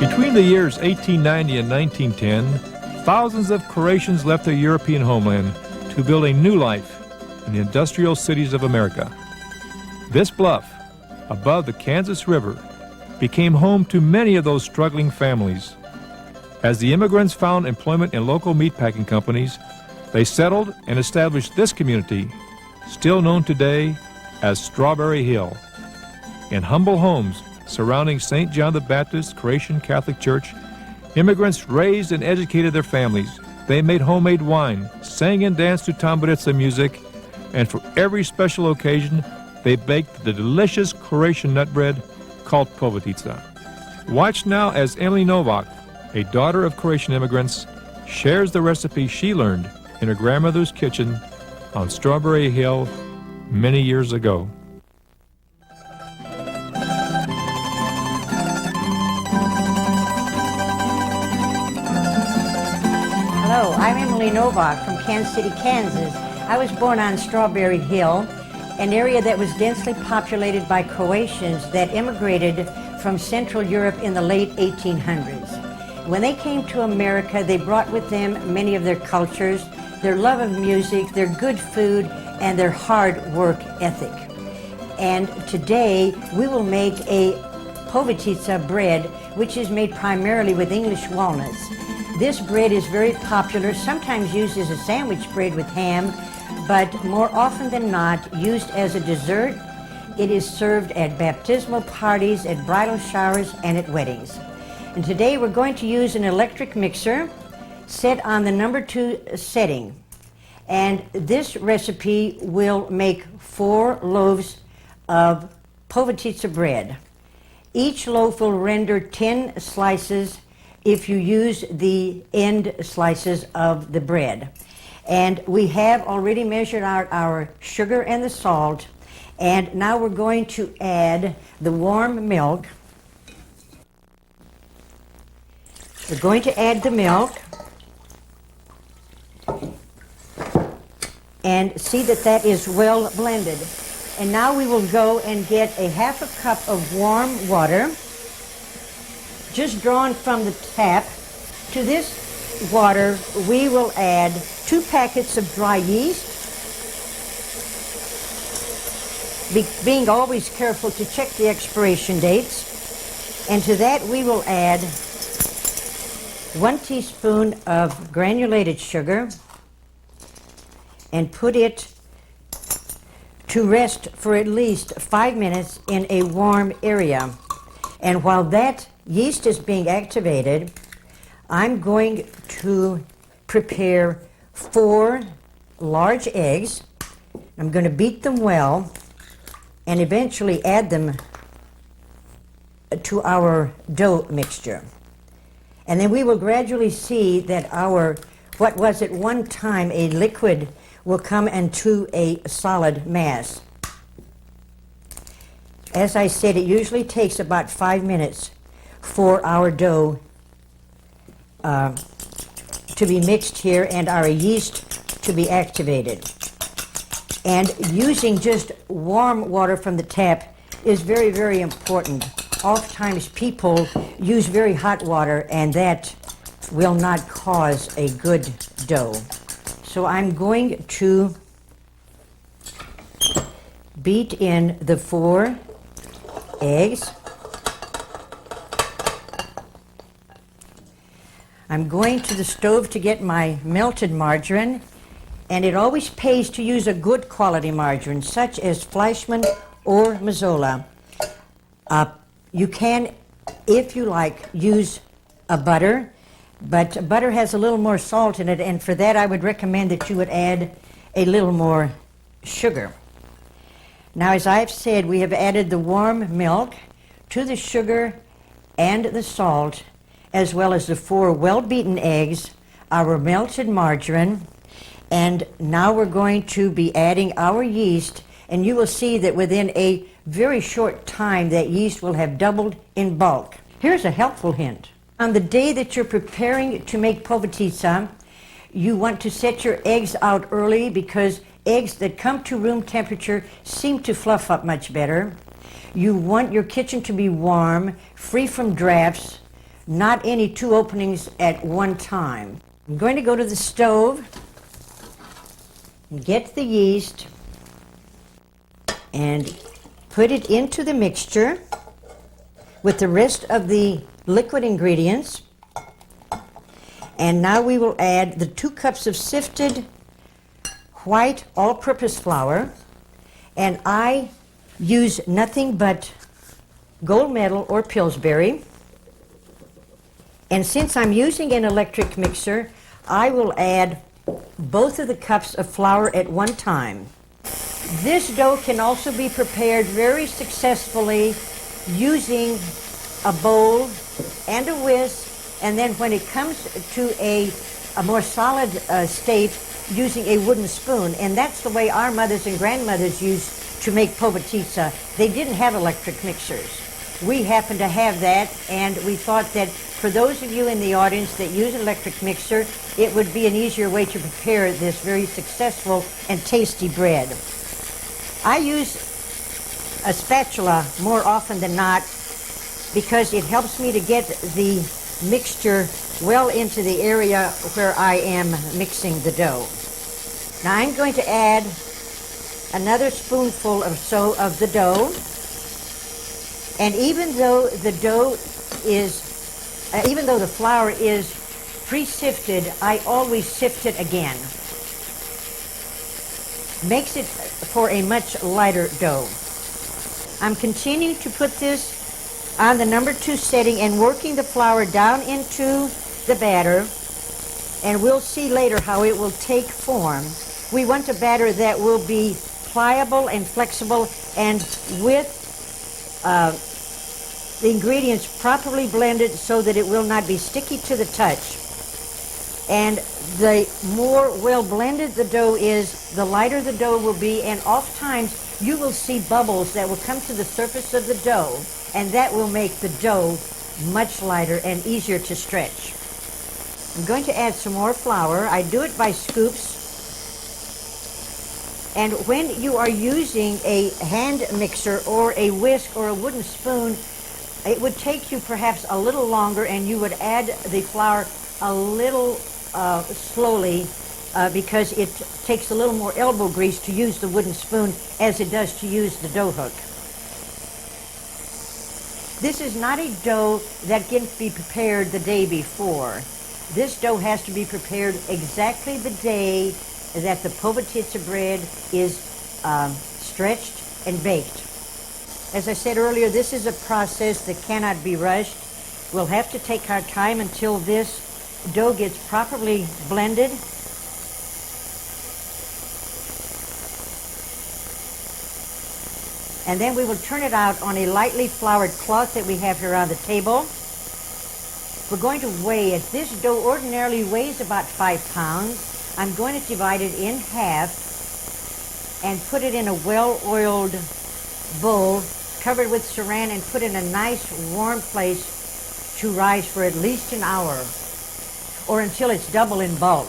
Between the years 1890 and 1910, thousands of Croatians left their European homeland to build a new life in the industrial cities of America. This bluff, above the Kansas River, became home to many of those struggling families. As the immigrants found employment in local meatpacking companies, they settled and established this community, still known today as Strawberry Hill. In humble homes surrounding St. John the Baptist Croatian Catholic Church, immigrants raised and educated their families. They made homemade wine, sang and danced to tamburica music, and for every special occasion, they baked the delicious Croatian nut bread called povatica. Watch now as Emily Novak, a daughter of Croatian immigrants, shares the recipe she learned in her grandmother's kitchen on Strawberry Hill many years ago. Hello, I'm Emily Novak from Kansas City, Kansas. I was born on Strawberry Hill, an area that was densely populated by Croatians that immigrated from Central Europe in the late 1800s. When they came to America, they brought with them many of their cultures, their love of music, their good food, and their hard work ethic. And today, we will make a povatica bread, which is made primarily with English walnuts. This bread is very popular, sometimes used as a sandwich bread with ham, but more often than not used as a dessert. It is served at baptismal parties, at bridal showers, and at weddings. And today we're going to use an electric mixer set on the number 2 setting. And this recipe will make 4 loaves of povatica bread. Each loaf will render 10 slices if you use the end slices of the bread. And we have already measured out our sugar and the salt, and now we're going to add the warm milk. We're going to add the milk and see that that is well blended. And now we will go and get a ½ cup of warm water, just drawn from the tap. To this water, we will add 2 packets of dry yeast, being always careful to check the expiration dates. And to that, we will add 1 teaspoon of granulated sugar and put it to rest for at least 5 minutes in a warm area. And while that yeast is being activated, I'm going to prepare 4 large eggs. I'm going to beat them well and eventually add them to our dough mixture. And then we will gradually see that our, what was at one time a liquid, will come into a solid mass. As I said, it usually takes about 5 minutes for our dough to be mixed here and our yeast to be activated. And using just warm water from the tap is very, very important. Oftentimes people use very hot water, and that will not cause a good dough. So I'm going to beat in the 4 eggs. I'm going to the stove to get my melted margarine, and it always pays to use a good quality margarine, such as Fleischmann or Mazola. You can, if you like, use a butter, but butter has a little more salt in it, and for that I would recommend that you would add a little more sugar. Now, as I've said, we have added the warm milk to the sugar and the salt, as well as the 4 well-beaten eggs, our melted margarine, and now we're going to be adding our yeast, and you will see that within a very short time that yeast will have doubled in bulk. Here's a helpful hint. On the day that you're preparing to make povatica, you want to set your eggs out early because eggs that come to room temperature seem to fluff up much better. You want your kitchen to be warm, free from drafts, not any two openings at one time. I'm going to go to the stove and get the yeast and put it into the mixture with the rest of the liquid ingredients. And now we will add the 2 cups of sifted white all-purpose flour. And I use nothing but gold medal or Pillsbury. And since I'm using an electric mixer, I will add both of the cups of flour at one time. This dough can also be prepared very successfully using a bowl and a whisk, and then when it comes to a more solid state, using a wooden spoon. And that's the way our mothers and grandmothers used to make povatitsa. They didn't have electric mixers. We happen to have that, and we thought that for those of you in the audience that use an electric mixer, it would be an easier way to prepare this very successful and tasty bread. I use a spatula more often than not because it helps me to get the mixture well into the area where I am mixing the dough. Now I'm going to add another spoonful or so of the dough. And even though the flour is pre-sifted, I always sift it again. Makes it for a much lighter dough. I'm continuing to put this on the number 2 setting and working the flour down into the batter, and we'll see later how it will take form. We want a batter that will be pliable and flexible, and with the ingredients properly blended so that it will not be sticky to the touch. And the more well blended the dough is, the lighter the dough will be, and oftentimes you will see bubbles that will come to the surface of the dough, and that will make the dough much lighter and easier to stretch. I'm going to add some more flour. I do it by scoops. And when you are using a hand mixer or a whisk or a wooden spoon, it would take you perhaps a little longer, and you would add the flour a little slowly because it takes a little more elbow grease to use the wooden spoon as it does to use the dough hook. This is not a dough that can be prepared the day before. This dough has to be prepared exactly the day that the povatitsa bread is stretched and baked. As I said earlier, this is a process that cannot be rushed. We'll have to take our time until this dough gets properly blended. And then we will turn it out on a lightly floured cloth that we have here on the table. We're going to weigh it. This dough ordinarily weighs about 5 pounds. I'm going to divide it in half and put it in a well-oiled bowl covered with saran and put in a nice warm place to rise for at least an hour or until it's double in bulk.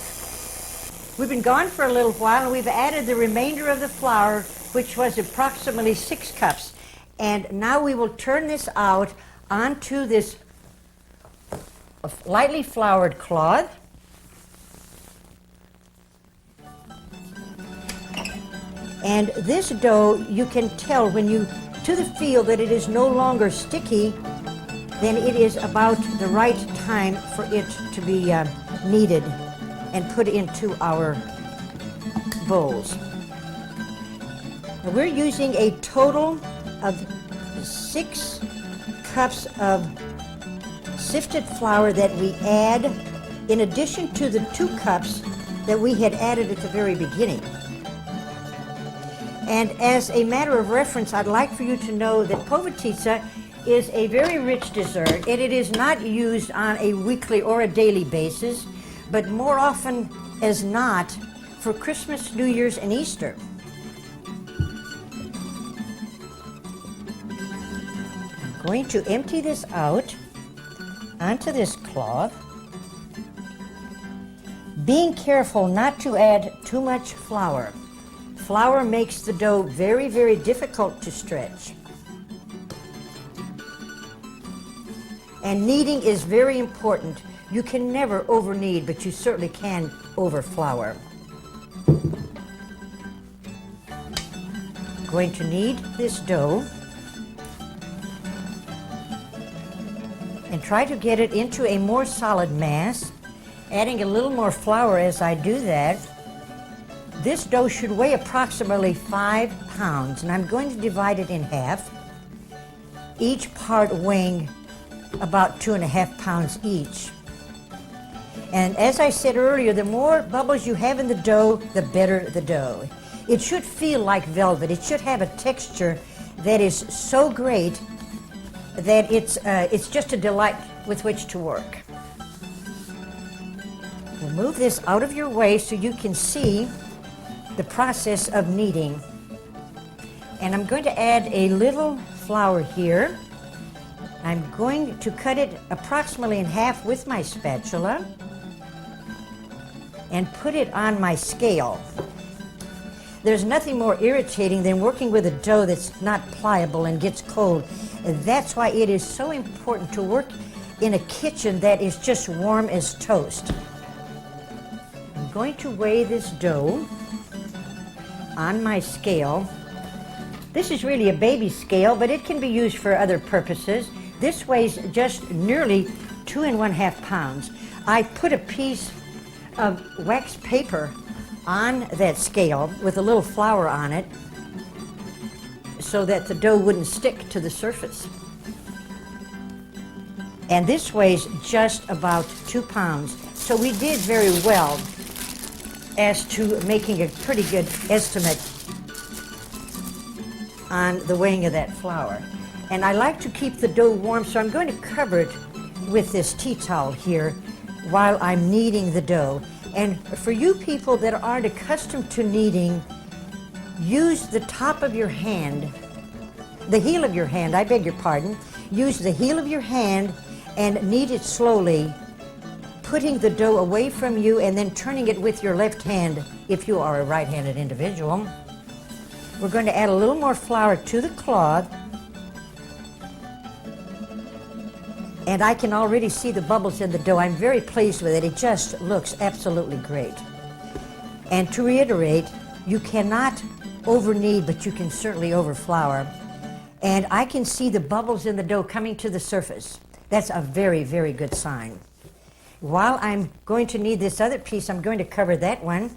We've been gone for a little while, and we've added the remainder of the flour, which was approximately 6 cups. And now we will turn this out onto this lightly floured cloth. And this dough, you can tell when you to the feel that it is no longer sticky, then it is about the right time for it to be kneaded and put into our bowls. Now we're using a total of 6 cups of sifted flour that we add in addition to the 2 cups that we had added at the very beginning. And as a matter of reference, I'd like for you to know that povatitsa is a very rich dessert, and it is not used on a weekly or a daily basis, but more often as not for Christmas, New Year's, and Easter. I'm going to empty this out onto this cloth, being careful not to add too much flour. Flour makes the dough very, very difficult to stretch. And kneading is very important. You can never over knead, but you certainly can over flour. Going to knead this dough and try to get it into a more solid mass, adding a little more flour as I do that. This dough should weigh approximately 5 pounds, and I'm going to divide it in half, each part weighing about 2.5 pounds each. And as I said earlier, the more bubbles you have in the dough, the better the dough. It should feel like velvet. It should have a texture that is so great that it's just a delight with which to work. We'll move this out of your way so you can see the process of kneading. And I'm going to add a little flour here. I'm going to cut it approximately in half with my spatula and put it on my scale. There's nothing more irritating than working with a dough that's not pliable and gets cold. And that's why it is so important to work in a kitchen that is just warm as toast. I'm going to weigh this dough on my scale. This is really a baby scale, but it can be used for other purposes. This weighs just nearly 2.5 pounds. I put a piece of wax paper on that scale with a little flour on it so that the dough wouldn't stick to the surface. And this weighs just about 2 pounds. So we did very well as to making a pretty good estimate on the weighing of that flour. And I like to keep the dough warm, so I'm going to cover it with this tea towel here while I'm kneading the dough. And for you people that aren't accustomed to kneading, use the top of your hand, the heel of your hand, I beg your pardon, use the heel of your hand and knead it slowly, putting the dough away from you and then turning it with your left hand if you are a right-handed individual. We're going to add a little more flour to the cloth. And I can already see the bubbles in the dough. I'm very pleased with it. It just looks absolutely great. And to reiterate, you cannot over knead, but you can certainly over flour. And I can see the bubbles in the dough coming to the surface. That's a very, very good sign. While I'm going to knead this other piece, I'm going to cover that one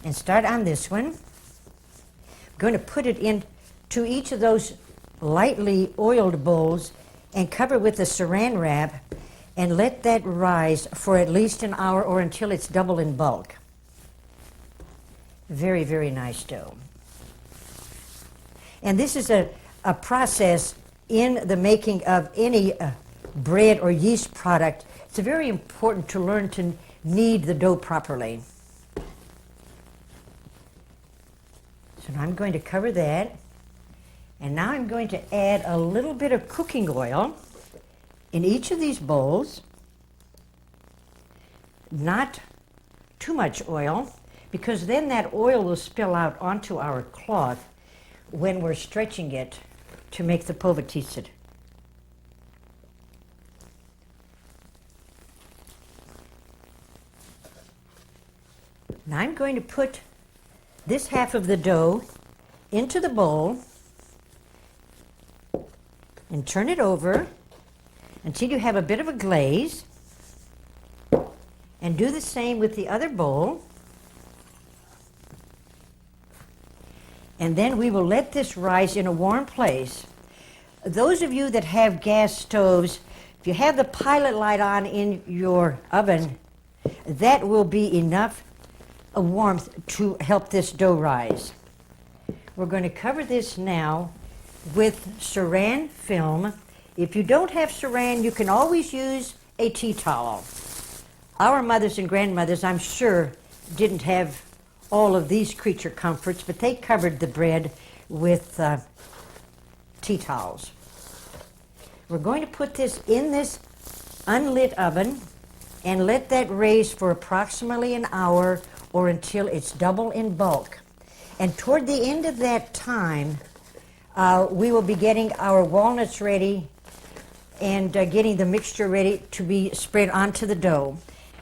and start on this one. I'm going to put it into each of those lightly oiled bowls and cover with a saran wrap and let that rise for at least an hour or until it's double in bulk. Very, very nice dough. And this is a process in the making of any bread or yeast product. It's very important to learn to knead the dough properly. So now I'm going to cover that. And now I'm going to add a little bit of cooking oil in each of these bowls. Not too much oil, because then that oil will spill out onto our cloth when we're stretching it to make the povatisa. Now I'm going to put this half of the dough into the bowl and turn it over until you have a bit of a glaze, and do the same with the other bowl. And then we will let this rise in a warm place. Those of you that have gas stoves, if you have the pilot light on in your oven, that will be enough warmth to help this dough rise. We're going to cover this now with saran film. If you don't have saran, you can always use a tea towel. Our mothers and grandmothers, I'm sure, didn't have all of these creature comforts, but they covered the bread with tea towels. We're going to put this in this unlit oven and let that raise for approximately an hour or until it's double in bulk. And toward the end of that time, we will be getting our walnuts ready and getting the mixture ready to be spread onto the dough.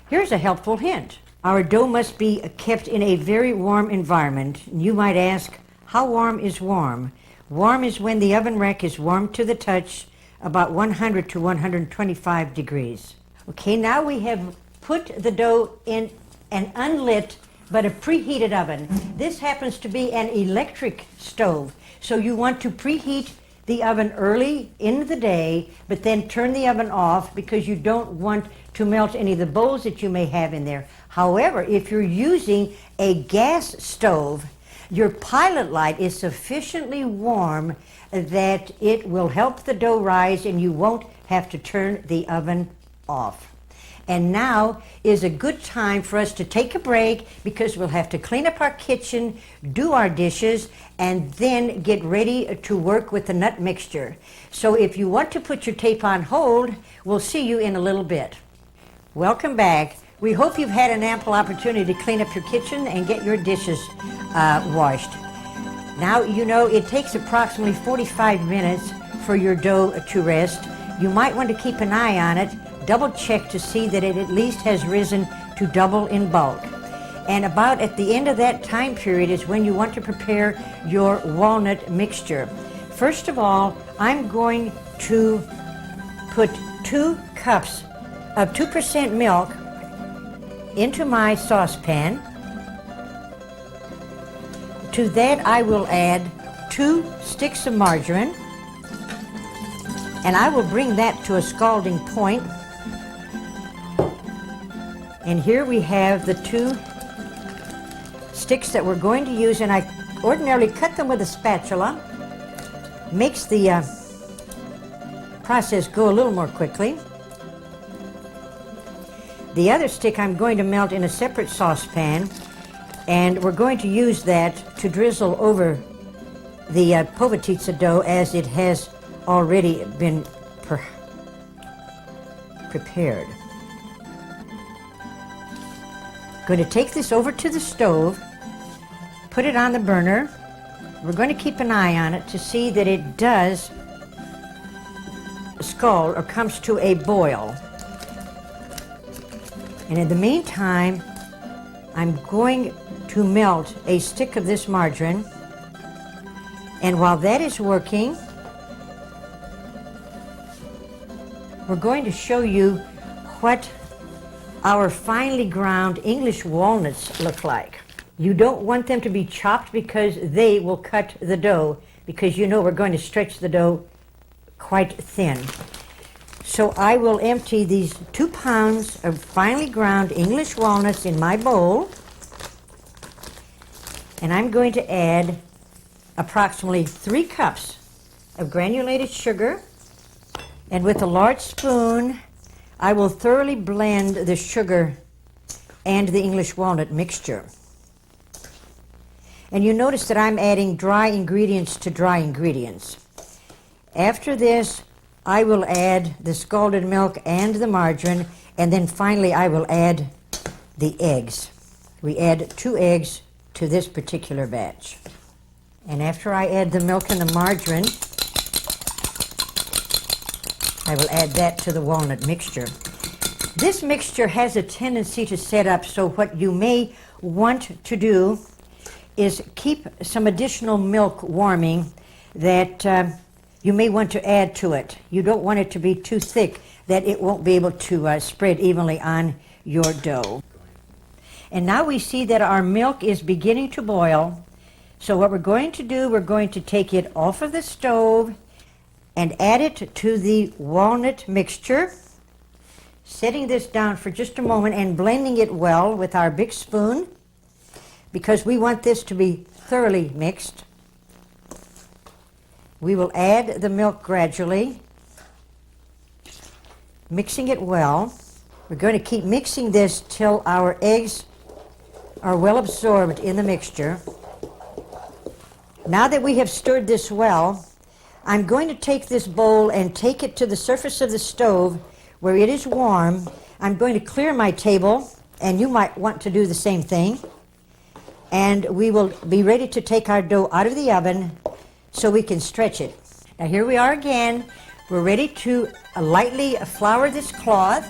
Here's a helpful hint. Our dough must be kept in a very warm environment. You might ask, how warm is warm? Warm is when the oven rack is warm to the touch, about 100 to 125 degrees. Okay, now we have put the dough in an unlit but a preheated oven. This happens to be an electric stove, so you want to preheat the oven early in the day, but then turn the oven off because you don't want to melt any of the bowls that you may have in there. However, if you're using a gas stove, your pilot light is sufficiently warm that it will help the dough rise and you won't have to turn the oven off. And now is a good time for us to take a break because we'll have to clean up our kitchen, do our dishes, and then get ready to work with the nut mixture. So if you want to put your tape on hold, we'll see you in a little bit. Welcome back. We hope you've had an ample opportunity to clean up your kitchen and get your dishes washed. Now, you know, it takes approximately 45 minutes for your dough to rest. You might want to keep an eye on it. Double check to see that it at least has risen to double in bulk. And about at the end of that time period is when you want to prepare your walnut mixture. First of all, I'm going to put 2 cups of 2% milk into my saucepan. To that I will add 2 sticks of margarine, and I will bring that to a scalding point. And here we have the 2 sticks that we're going to use, and I ordinarily cut them with a spatula. Makes the process go a little more quickly. The other stick I'm going to melt in a separate saucepan, and we're going to use that to drizzle over the povatitsa dough as it has already been prepared. Going to take this over to the stove, put it on the burner. We're going to keep an eye on it to see that it does scald or comes to a boil. And in the meantime, I'm going to melt a stick of this margarine. And while that is working, we're going to show you what our finely ground English walnuts look like. You don't want them to be chopped because they will cut the dough, because you know we're going to stretch the dough quite thin. So I will empty these 2 pounds of finely ground English walnuts in my bowl, and I'm going to add approximately 3 cups of granulated sugar, and with a large spoon I will thoroughly blend the sugar and the English walnut mixture. And you notice that I'm adding dry ingredients to dry ingredients. After this, I will add the scalded milk and the margarine, and then finally I will add the eggs. We add 2 eggs to this particular batch. And after I add the milk and the margarine, I will add that to the walnut mixture. This mixture has a tendency to set up, so what you may want to do is keep some additional milk warming that you may want to add to it. You don't want it to be too thick that it won't be able to spread evenly on your dough. And now we see that our milk is beginning to boil. So what we're going to do, we're going to take it off of the stove and add it to the walnut mixture, setting this down for just a moment and blending it well with our big spoon, because we want this to be thoroughly mixed. We will add the milk gradually, mixing it well. We're going to keep mixing this till our eggs are well absorbed in the mixture. Now that we have stirred this well, I'm going to take this bowl and take it to the surface of the stove where it is warm. I'm going to clear my table, and you might want to do the same thing. And we will be ready to take our dough out of the oven so we can stretch it. Now here we are again. We're ready to lightly flour this cloth.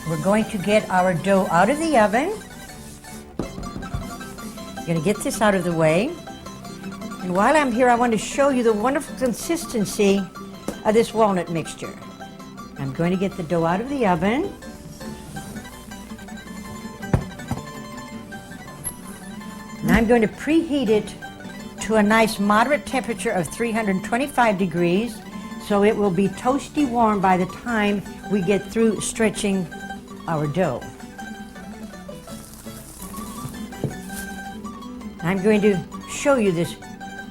We're going to get our dough out of the oven. We're going to get this out of the way. And while I'm here, I want to show you the wonderful consistency of this walnut mixture. I'm going to get the dough out of the oven. And I'm going to preheat it to a nice moderate temperature of 325 degrees, so it will be toasty warm by the time we get through stretching our dough. I'm going to show you this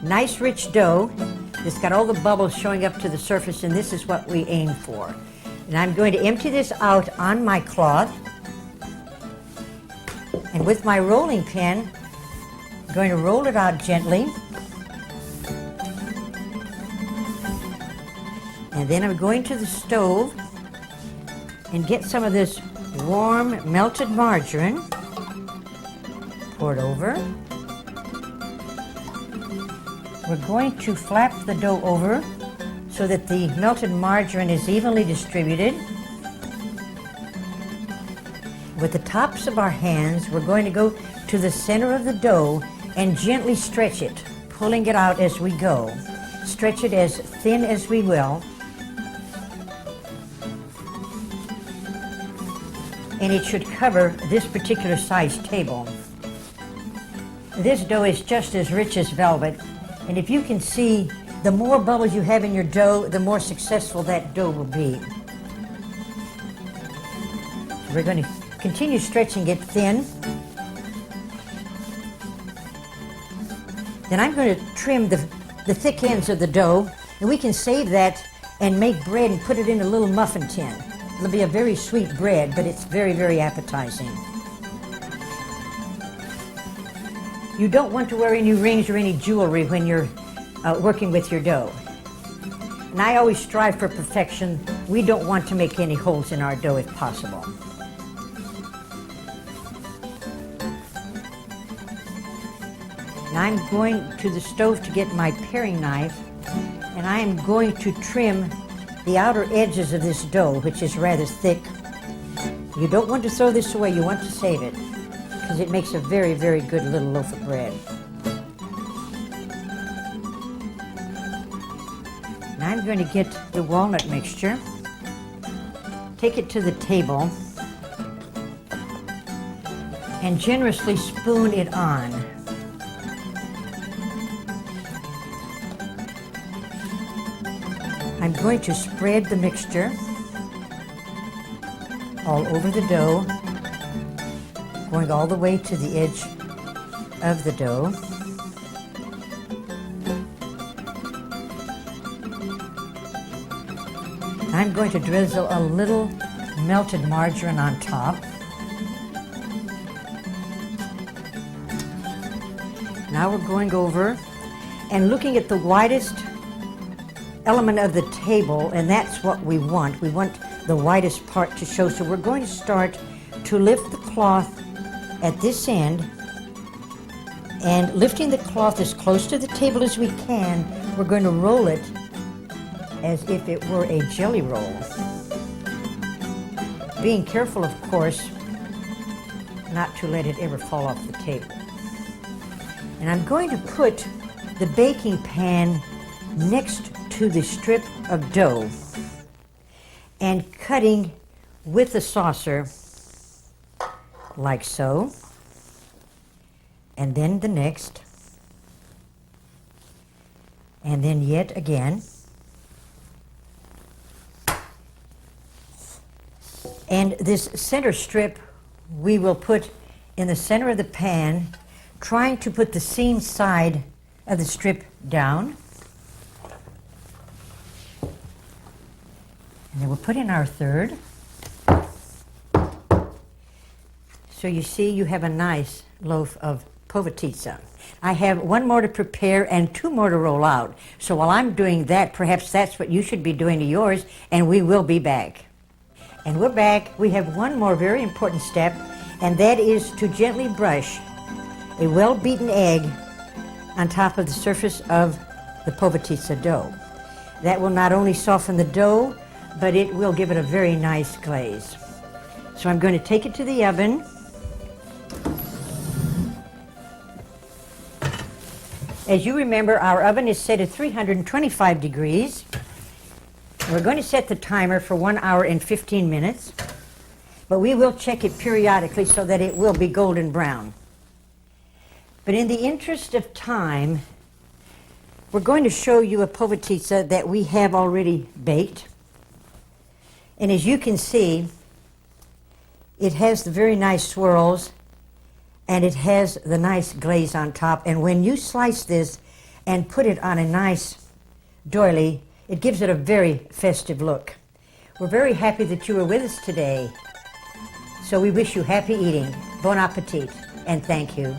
nice rich dough. It's got all the bubbles showing up to the surface, and this is what we aim for. And I'm going to empty this out on my cloth. And with my rolling pin, I'm going to roll it out gently. And then I'm going to the stove and get some of this warm melted margarine. Pour it over. We're going to flap the dough over so that the melted margarine is evenly distributed. With the tops of our hands, we're going to go to the center of the dough and gently stretch it, pulling it out as we go. Stretch it as thin as we will. And it should cover this particular size table. This dough is just as rich as velvet, and if you can see, the more bubbles you have in your dough, the more successful that dough will be. So we're going to continue stretching it thin. Then I'm going to trim the thick ends of the dough, and we can save that and make bread and put it in a little muffin tin. It'll be a very sweet bread, but it's very, very appetizing. You don't want to wear any rings or any jewelry when you're working with your dough. And I always strive for perfection. We don't want to make any holes in our dough if possible. Now I'm going to the stove to get my paring knife, and I am going to trim the outer edges of this dough, which is rather thick. You don't want to throw this away, you want to save it, because it makes a very, very good little loaf of bread. Now I'm going to get the walnut mixture, take it to the table, and generously spoon it on. I'm going to spread the mixture all over the dough, going all the way to the edge of the dough. I'm going to drizzle a little melted margarine on top. Now we're going over and looking at the widest element of the table, and that's what we want. We want the widest part to show. So we're going to start to lift the cloth at this end, and lifting the cloth as close to the table as we can, we're going to roll it as if it were a jelly roll. Being careful, of course, not to let it ever fall off the table. And I'm going to put the baking pan next to the strip of dough and cutting with the saucer like so, and then the next, and then yet again, and this center strip we will put in the center of the pan, trying to put the seam side of the strip down. And then we'll put in our third. So you see, you have a nice loaf of povatitsa. I have one more to prepare and two more to roll out. So while I'm doing that, perhaps that's what you should be doing to yours, and we will be back. And we're back. We have one more very important step, and that is to gently brush a well-beaten egg on top of the surface of the povatisa dough. That will not only soften the dough, but it will give it a very nice glaze. So I'm going to take it to the oven. As you remember, our oven is set at 325 degrees. We're going to set the timer for 1 hour and 15 minutes, but we will check it periodically so that it will be golden brown. But in the interest of time, we're going to show you a povatisa that we have already baked. And as you can see, it has the very nice swirls, and it has the nice glaze on top. And when you slice this and put it on a nice doily, it gives it a very festive look. We're very happy that you were with us today. So we wish you happy eating. Bon appetit, and thank you.